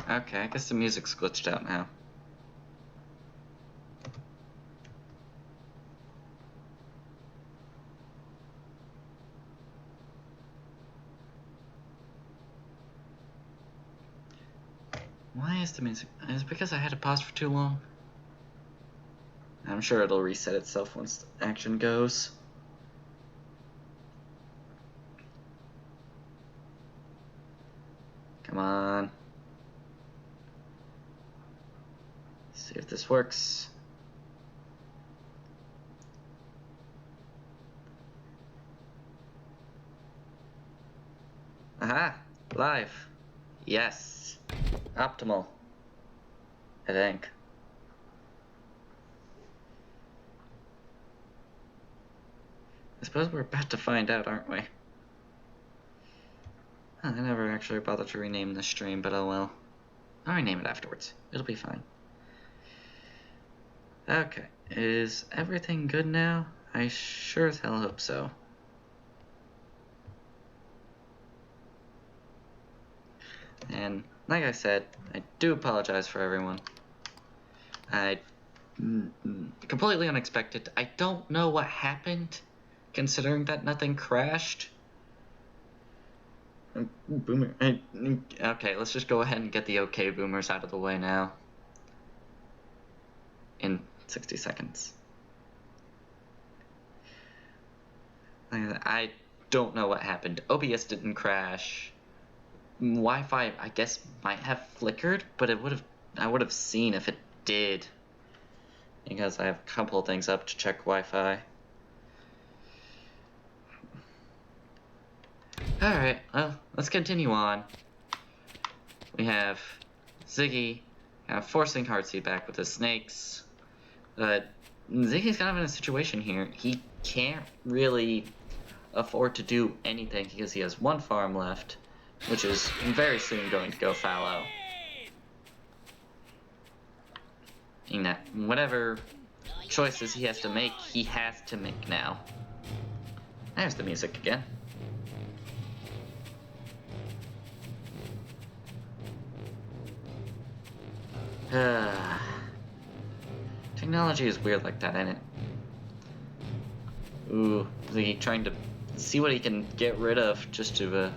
Okay, I guess the music's glitched out now. Why is the music? Is it because I had to pause for too long? I'm sure it'll reset itself once the action goes. Come on. See if this works. Aha! Live! Yes! Optimal. I think. I suppose we're about to find out, aren't we? I never actually bothered to rename the stream, but oh well. I'll rename it afterwards. It'll be fine. Okay. Is everything good now? I sure as hell hope so. And like I said, I do apologize for everyone. Completely unexpected. I don't know what happened, considering that nothing crashed. Boomer. Okay, let's just go ahead and get the okay boomers out of the way now. In 60 seconds. I don't know what happened. OBS didn't crash. Wi-Fi, I guess, might have flickered, but I would have seen if it did. Because I have a couple of things up to check Wi-Fi. Alright, well, let's continue on. We have Ziggy forcing Heartseed back with the snakes. But Ziggy's kind of in a situation here. He can't really afford to do anything because he has one farm left, which is very soon going to go fallow. And that whatever choices he has to make now. There's the music again. Technology is weird like that, ain't it? Ooh, he trying to see what he can get rid of just to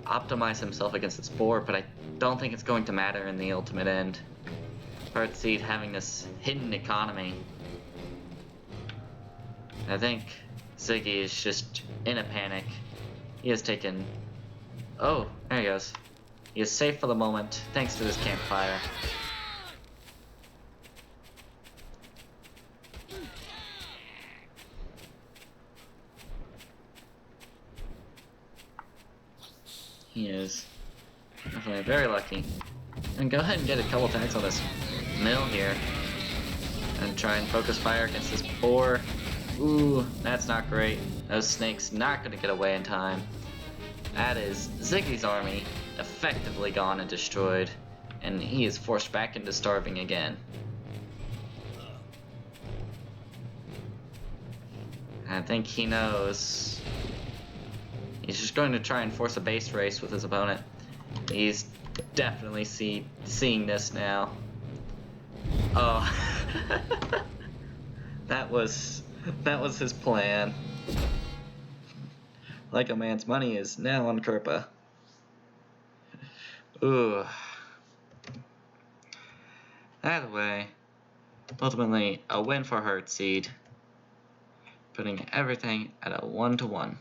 optimize himself against the spore, but I don't think it's going to matter in the ultimate end. Heartseed having this hidden economy. I think Ziggy is just in a panic. He has taken... Oh, there he goes. He is safe for the moment, thanks to this campfire. He is definitely very lucky. And go ahead and get a couple attacks on this mill here. And try and focus fire against this boar. Ooh, that's not great. Those snakes not gonna get away in time. That is Ziggy's army effectively gone and destroyed. And he is forced back into starving again. I think he knows. He's just going to try and force a base race with his opponent. He's definitely seeing this now. Oh. That was his plan. Like a man's money is now on Kerpa. Ooh. Either way, ultimately a win for Heartseed, putting everything at a 1-to-1.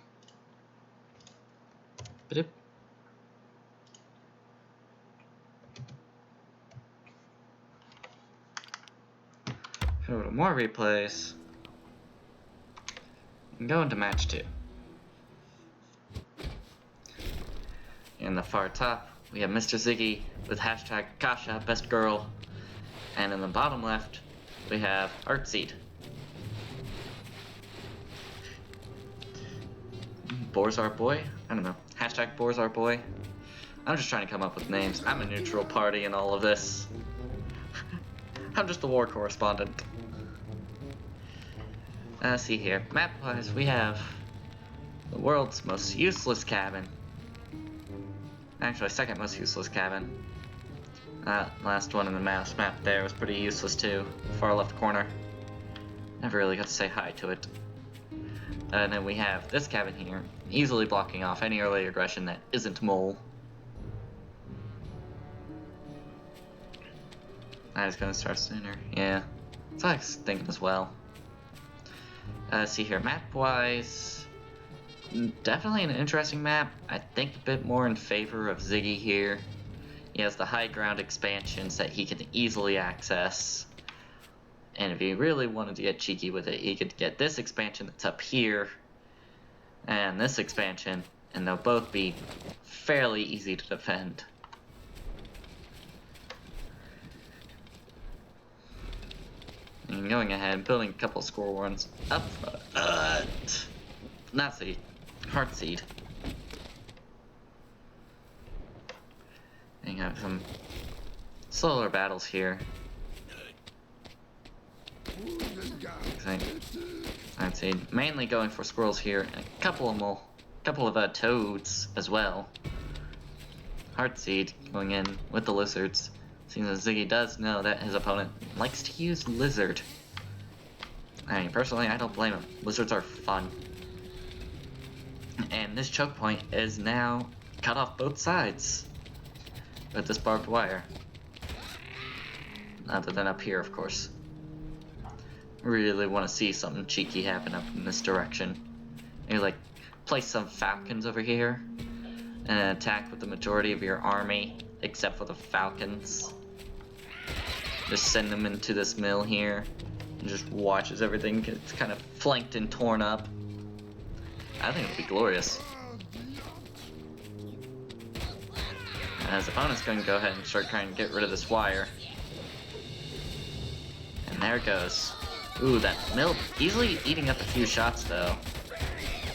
Go to more replays and go into match 2. In the far top, we have Mr. Ziggy with hashtag Kasha best girl, and in the bottom left, we have Heartseed. Boar's our boy? I don't know. Hashtag Boar's our boy. I'm just trying to come up with names. I'm a neutral party in all of this. I'm just the war correspondent. See here. Map-wise, we have the world's most useless cabin. Actually, second most useless cabin. Last one in the map there was pretty useless too. Far left corner. Never really got to say hi to it. And then we have this cabin here, easily blocking off any early aggression that isn't mole. I was gonna start sooner. Yeah, that's what I was thinking as well. See here, map-wise, definitely an interesting map. I think a bit more in favor of Ziggy here. He has the high ground expansions that he can easily access. And if he really wanted to get cheeky with it, he could get this expansion that's up here and this expansion, and they'll both be fairly easy to defend. And going ahead, building a couple score warrants up front. That's a Heartseed. And you have some slower battles here. I'd say mainly going for squirrels here, and a couple of toads as well. Heartseed going in with the lizards. Seems as Ziggy does know that his opponent likes to use lizard. I mean, personally, I don't blame him. Lizards are fun. And this choke point is now cut off both sides with this barbed wire. Other than up here, of course. Really want to see something cheeky happen up in this direction. Maybe like place some falcons over here and attack with the majority of your army, except for the falcons. Just send them into this mill here and just watch as everything gets kind of flanked and torn up. I think it would be glorious. And his opponent's going to go ahead and start trying to get rid of this wire. And there it goes. Ooh, that mill easily eating up a few shots though.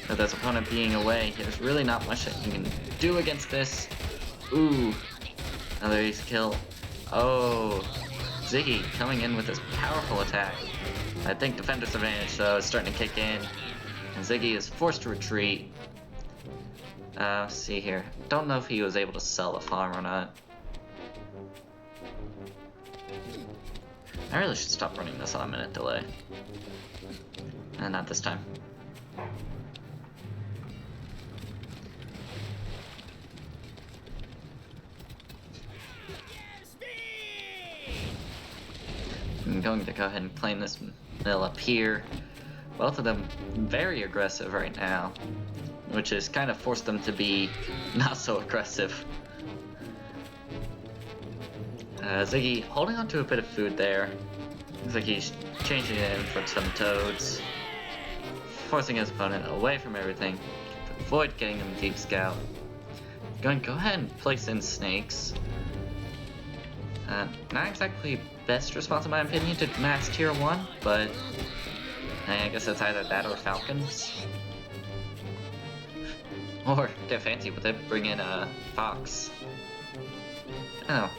With his opponent being away, there's really not much that you can do against this. Ooh, another easy kill. Oh, Ziggy coming in with this powerful attack. I think defender's advantage though is starting to kick in, and Ziggy is forced to retreat. Let's see here. Don't know if he was able to sell the farm or not. I really should stop running this on a minute delay. And not this time. I'm going to go ahead and claim this mill up here. Both of them very aggressive right now, which has kind of forced them to be not so aggressive. Ziggy holding on to a bit of food there. Looks like he's changing it in for some toads. Forcing his opponent away from everything to avoid getting him deep scout. Going to go ahead and place in snakes. Not exactly best response in my opinion to max tier 1, but I guess it's either that or falcons. Or get fancy with it, bring in a fox. I don't know.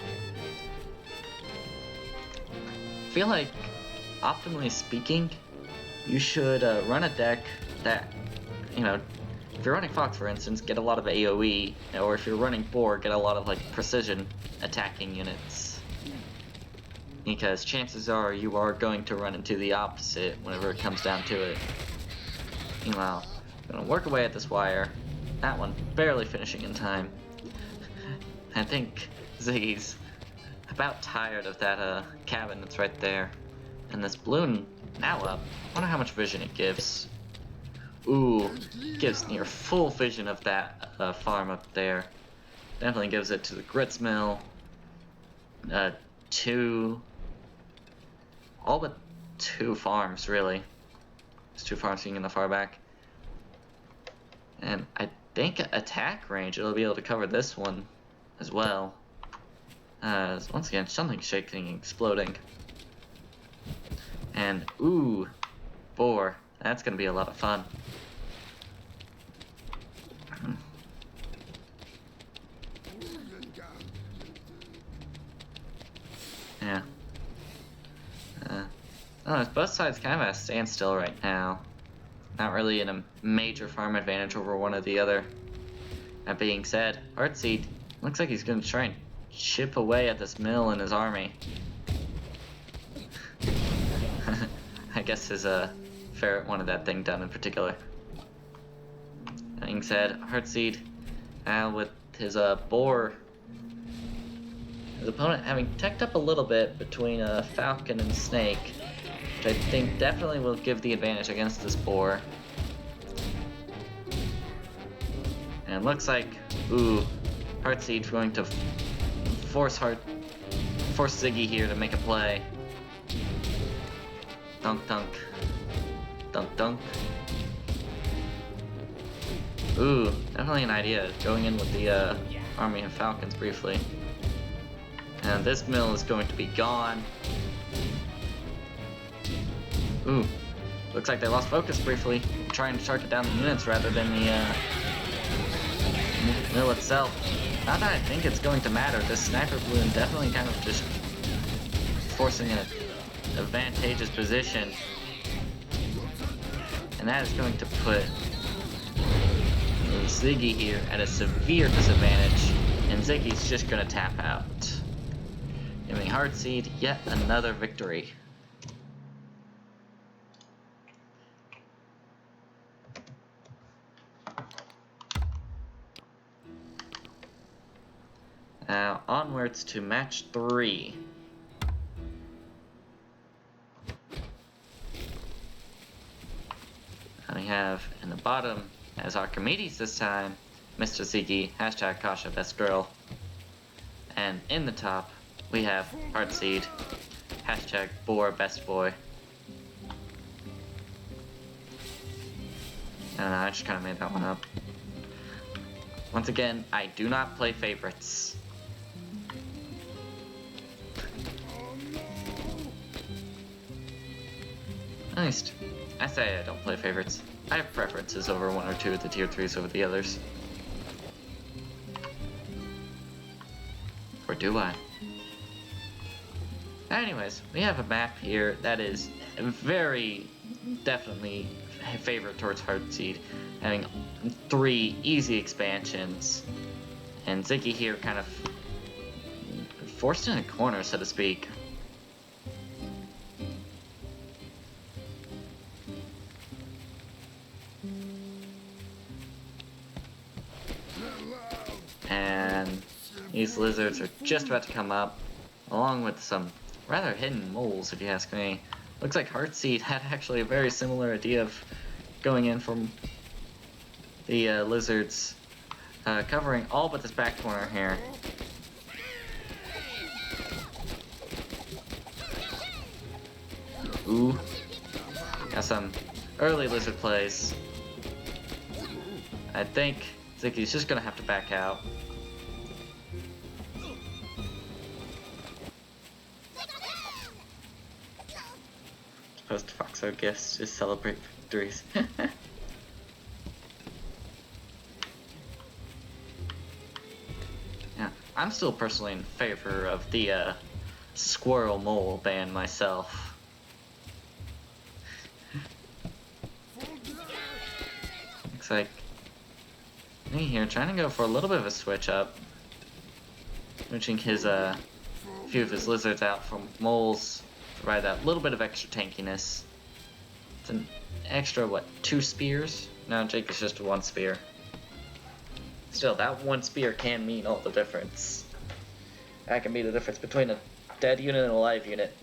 I feel like, optimally speaking, you should run a deck that, you know, if you're running Fox, for instance, get a lot of AoE, or if you're running Boar, get a lot of, like, precision attacking units. Because chances are you are going to run into the opposite whenever it comes down to it. Meanwhile, I'm gonna work away at this wire. That one barely finishing in time. I think Ziggy's about tired of that cabin that's right there. And this balloon now up. I wonder how much vision it gives. Ooh, gives near full vision of that farm up there. Definitely gives it to the grits mill. All but 2 farms really. There's 2 farms being in the far back. And I think attack range, it'll be able to cover this one as well. Once again, something shaking and exploding. And, ooh, Boar. That's gonna be a lot of fun. Yeah. Both sides kind of at a standstill right now. Not really in a major farm advantage over one or the other. That being said, Heartseed Looks like he's gonna try and chip away at this mill in his army. I guess his ferret wanted that thing done in particular. That being said, Heartseed with his boar, his opponent having teched up a little bit between Falcon and Snake, which I think definitely will give the advantage against this boar. And it looks like, ooh, Heartseed's going to force Ziggy here to make a play. Dunk dunk. Dunk dunk. Ooh, definitely an idea, going in with the army of Falcons briefly. And this mill is going to be gone. Ooh, looks like they lost focus briefly, trying to target down the units rather than the mill itself. Not that I think it's going to matter. This sniper balloon definitely kind of just forcing an advantageous position. And that is going to put Ziggy here at a severe disadvantage. And Ziggy's just going to tap out, giving Heartseed yet another victory. Now, onwards to match 3. And we have in the bottom, as Archimedes this time, Mr. Ziggy, hashtag Kasha best girl. And in the top, we have Heartseed, hashtag Boar best boy. I don't know, I just kind of made that one up. Once again, I do not play favorites. At least, I say I don't play favorites. I have preferences over one or two of the tier 3s over the others. Or do I? Anyways, we have a map here that is very definitely favored towards Heartseed, having 3 easy expansions, and Ziggy here kind of forced in a corner, so to speak. And these lizards are just about to come up, along with some rather hidden moles, if you ask me. Looks like Heartseed had actually a very similar idea of going in from the lizards, covering all but this back corner here. Ooh, got some early lizard plays. I think Ziggy's just gonna have to back out. Post Foxo gifts to celebrate victories. Yeah, I'm still personally in favor of the squirrel mole ban myself. Looks like me here trying to go for a little bit of a switch up, switching his few of his lizards out from moles. Provide that little bit of extra tankiness. It's an extra, what, 2 spears? No, Jake is just 1 spear. Still, that 1 spear can mean all the difference. That can be the difference between a dead unit and a live unit.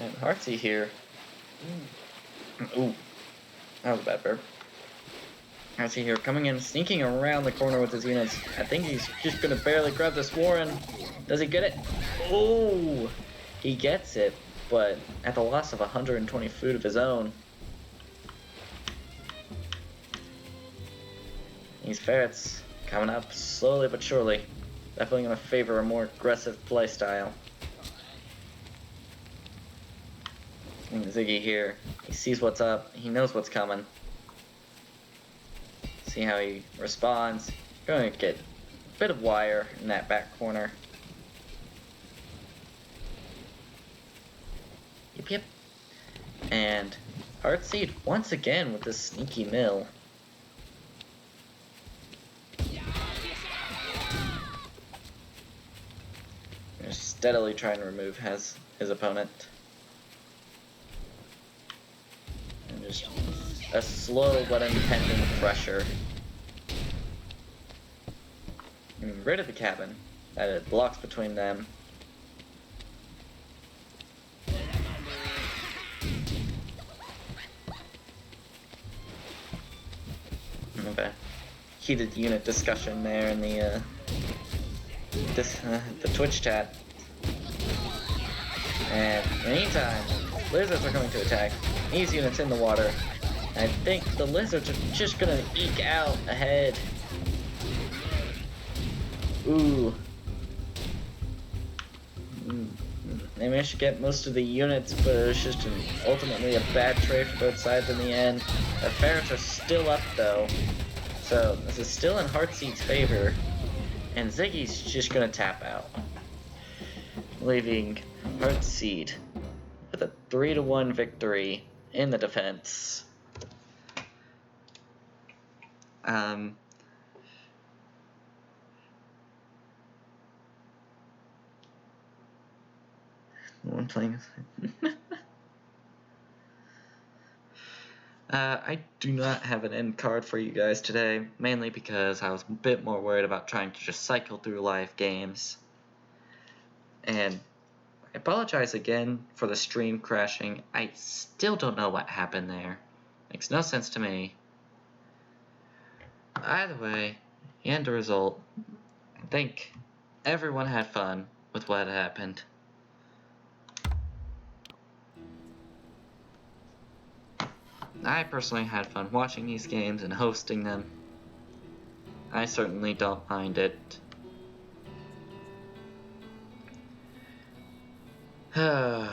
And Heartseed here. Ooh, that was a bad burp. Heartseed here coming in, sneaking around the corner with his units. I think he's just gonna barely grab this Warren. Does he get it? Oh, he gets it, but at the loss of 120 food of his own. These ferrets coming up slowly but surely. Definitely gonna favor a more aggressive playstyle. Ziggy here, he sees what's up, he knows what's coming. See how he responds. Going to get a bit of wire in that back corner. Yep, yep. And Heartseed once again with this sneaky mill. steadily trying to remove his opponent. And just a slow but impending pressure. And rid of the cabin that it blocks between them. Okay. Heated unit discussion there in the Twitch chat. And in the meantime, lizards are going to attack these units in the water. I think the lizards are just gonna eke out ahead. Ooh. They managed to get most of the units, but it was just ultimately a bad trade for both sides in the end. The ferrets are still up though, so this is still in Heartseed's favor, and Ziggy's just gonna tap out, leaving Heartseed with a 3-1 victory in the defense. I'm playing. I do not have an end card for you guys today, mainly because I was a bit more worried about trying to just cycle through live games. And I apologize again for the stream crashing. I still don't know what happened there. Makes no sense to me. Either way, the end result, I think everyone had fun with what happened. I personally had fun watching these games and hosting them. I certainly don't mind it. I'm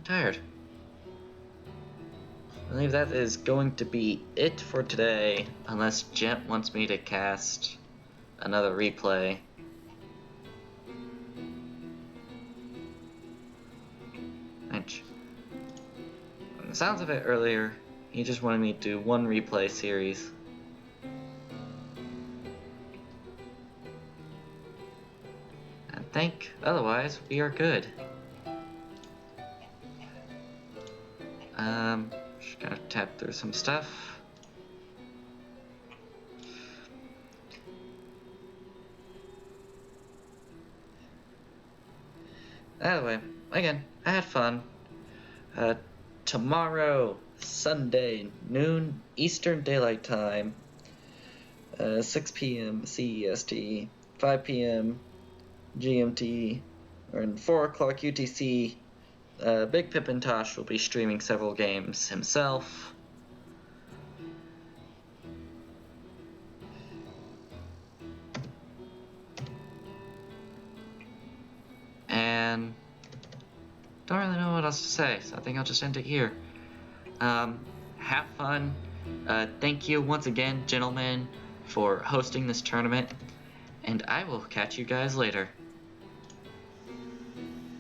tired. I believe that is going to be it for today, unless Gent wants me to cast another replay. From the sounds of it earlier, he just wanted me to do one replay series. I think otherwise we are good. Just gotta tap through some stuff. Anyway, again, I had fun. Tomorrow, Sunday, noon Eastern Daylight Time, 6 p.m. CEST, 5 p.m. GMT, or in 4 o'clock UTC, Big Pippintosh will be streaming several games himself. And don't really know what else to say, so I think I'll just end it here. Have fun. Thank you once again, gentlemen, for hosting this tournament, and I will catch you guys later.